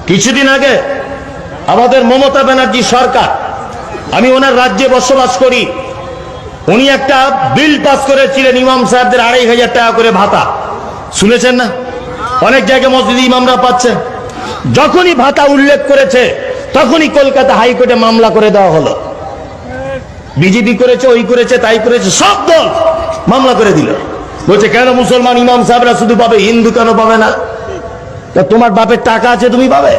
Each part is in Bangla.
কিছুদিন আগে আমাদের মমতা ব্যানার্জি সরকার, আমি ওনার রাজ্যে বসবাস করি, উনি একটা বিল পাস করেছিলেন ইমাম সাহেবদের 2500 টাকা করে ভাতা। শুনেছেন না? অনেক জায়গায় মসজিদে ইমামরা পাচ্ছেন। যখনই ভাতা উল্লেখ করেছে তখনই কলকাতা হাইকোর্টে মামলা করে দেওয়া হলো। বিজেপি করেছে, ওই করেছে, তাই করেছে, সব দল মামলা করে দিল। বলছে কেন মুসলমান ইমাম সাহেবরা শুধু পাবে, হিন্দু কেন পাবে না? তা তোমার বাপের টাকা আছে, তুমি পাবে?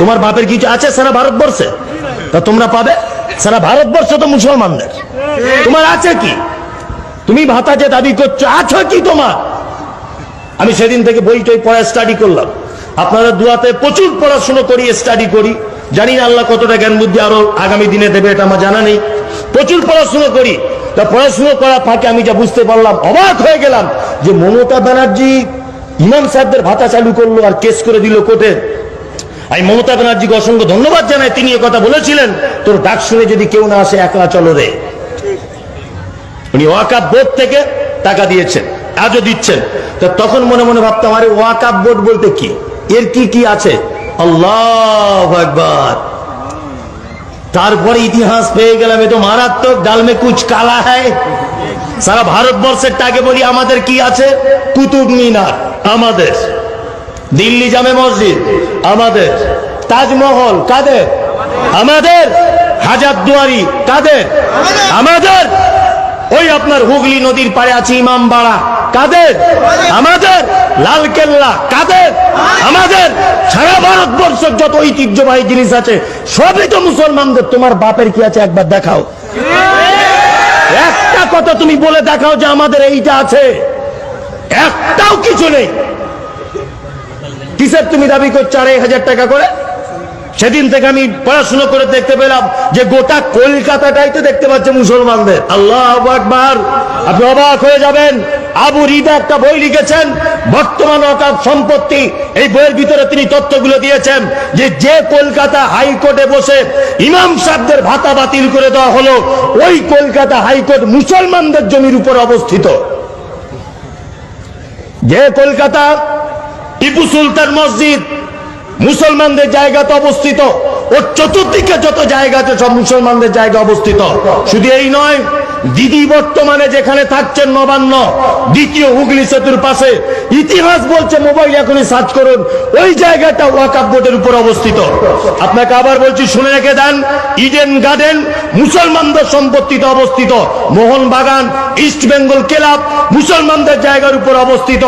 তোমার বাপের কিছু আছে সারা ভারতবর্ষে? তা তোমরা পাবে? সারা ভারতবর্ষ তো মুসলমানদের, তোমার আছে কি? তুমি ভাতা যে দাবি করছো, আছে কি তোমার? আমি সেদিন থেকে বই টই পড়া স্টাডি করলাম। আপনারা দুয়াতে প্রচুর পড়াশোনা করি, স্টাডি করি। জানি না আল্লাহ কতটা জ্ঞান বুদ্ধি আরো আগামী দিনে দেবে, এটা আমার জানা নেই। প্রচুর পড়াশোনা করি। তা পড়াশোনা করার ফাঁকে আমি যা বুঝতে পারলাম, অবাক হয়ে গেলাম যে মমতা ব্যানার্জি ইমাম সাহেবদের ভাতা চালু করলো আর কেস করে দিল কোর্টে। আমি মমতা ব্যানার্জিকে অসংখ্য ধন্যবাদ জানাই, তিনি কথা বলেছিলেন, তোর ডাক শুনে যদি কেউ না আসে একলা চলো রে। উনি ওয়াকাফ বোর্ড থেকে টাকা দিয়েছেন, আজও দিচ্ছেন। তো তখন মনে মনে ভাবতাম, আরে ওয়াকাফ বোর্ড বলতে কি, এর কি কি আছে? আল্লাহু আকবার। তারপরে ইতিহাস পেয়ে গেলাম, এ তো মারাত্মক, ডাল মে কুছ কালা হ্যায়। সারা ভারতবর্ষের টাকে বলি আমাদের কি আছে? কুতুব মিনার আমাদের, দিল্লি জামে মসজিদ আমাদের, তাজমহল কাদের? আমাদের। হাজারদুয়ারি কাদের? আমাদের। ওই আপনার হুগলি নদীর পাড়ে আছে ইমামবাড়া কাদের? আমাদের। লালকেল্লা কাদের? আমাদের। সারা ভারতবর্ষের যত ঐতিহ্যবাহী জিনিস আছে সবই তো মুসলমানদের। তোমার বাপের কি আছে একবার দেখাও। একটা কথা তুমি বলে দেখাও যে আমাদের এইটা আছে। একটাও কিছু নেই। কিসের তুমি দাবি করছো 2500 টাকা করে? সেদিন থেকে আমি পড়াশোনা করে দেখতে পেলাম যে গোটা কলকাতাটাই তো দেখতে পাচ্ছে মুসলমানদের। আল্লাহু আকবার। আপনি অবাক হয়ে যাবেন। আবু রিদা একটা বই লিখেছেন, বর্তমান ওয়াকফ সম্পত্তি। এই বইয়ের ভিতরে তিনি তথ্যগুলো দিয়েছেন যে কলকাতা হাইকোর্টে বসে ইমাম সাহেবদের ভাতা বাতিল করে দেওয়া হলো, ওই কলকাতা হাইকোর্ট মুসলমানদের জমির উপর অবস্থিত। যে কলকাতা টিপু সুলতান মসজিদ মুসলমানদের জায়গাতে অবস্থিত, ওর চতুর্দিকে যত জায়গা আছে সব মুসলমানদের জায়গা অবস্থিত। শুধু এই নয়, দিদি বর্তমানে যেখানে থাকছেন নবান্ন, দ্বিতীয় হুগলি সেতুর পাশে, ইতিহাস বলছে, মোবাইল এখনই সার্চ করুন, ওই জায়গাটা ওয়াকফ বোর্ডের উপর অবস্থিত। আপনাকে আবার বলছি, শুনে রেখে দেন, ইডেন গার্ডেন মুসলমানদের সম্পত্তিতে অবস্থিত। মোহনবাগান, ইস্ট বেঙ্গল ক্লাব মুসলমানদের জায়গার উপর অবস্থিত।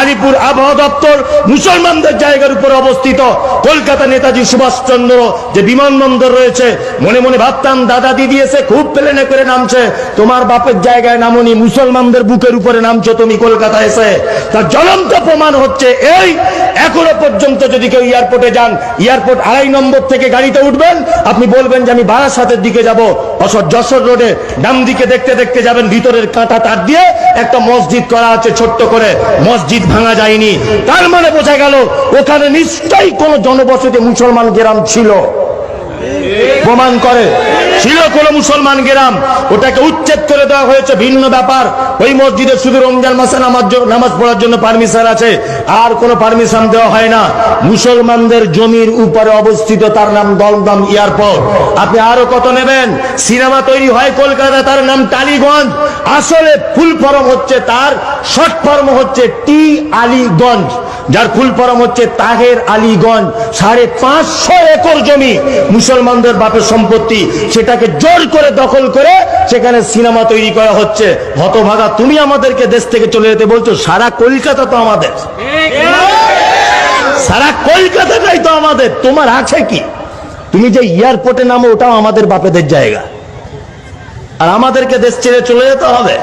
আলিপুর আবহাওয়া দপ্তর মুসলমানদের জায়গার উপর অবস্থিত। কলকাতা নেতাজি সুভাষচন্দ্র যে বিমানবন্দর রয়েছে, মনে মনে ভাবতাম দাদা দিদি এসে খুব প্লেনে করে নামছে। তোমার বাপের জায়গায় নামনি, মুসলমানদের বুকের উপরে নামছো তুমি কলকাতা এসে। তার জ্বলন্ত প্রমাণ হচ্ছে এই, এখনো পর্যন্ত যদি কেউ এয়ারপোর্টে যান, এয়ারপোর্ট 2.5 নম্বর থেকে গাড়িতে উঠবেন, আপনি বলবেন যে আমি বারাসাতের দিকে যাব, যশোর রোডে ডান দিকে দেখতে দেখতে যাবেন, ভিতরের কাঁটা তার দিয়ে একটা মসজিদ করা আছে ছোট্ট করে, মসজিদ ভাঙা যায়নি। তার মানে বোঝা গেল ওখানে নিশ্চয়ই কোন জনবসতি মুসলমান গ্রাম ছিল। প্রমাণ করে ছিল কোন মুসলমান গ্রাম, ওটাকে উচ্ছেদ করে দেওয়া হয়েছে, ভিন্ন ব্যাপার। ওই মসজিদে শুধু রমজান মাসে নামাজ পড়ার জন্য পারমিশন আছে, আর কোনো পারমিশন দেওয়া হয় না। মুসলমানদের জমির উপরে অবস্থিত, তার নাম দমদম এয়ারপোর্ট। আপনি আরো কত নেবেন? সিনেমা তৈরি হয় কলকাতা, তার নাম টালিগঞ্জ। আসলে ফুল ফর্ম হচ্ছে, তার শর্ট ফর্ম হচ্ছে টি আলীগঞ্জ, যার ফুল ফর্ম হচ্ছে তাহের আলীগঞ্জ। 550 একর জমি মুসলমানদের বাপের সম্পত্তি, সেটাকে জোর করে দখল করে সেখানে সিনেমা তৈরি করা হচ্ছে। হতভাগা তুমি আমাদেরকে দেশ থেকে চলে যেতে বলছো। সারা কলকাতা তো আমাদের, সারা কলকাতাটাই তো আমাদের। তোমার আছে কি? তুমি যে এয়ারপোর্টে নামো, ওটাও আমাদের বাপেদের জায়গা, আর আমাদেরকে দেশ ছেড়ে চলে যেতে হবে।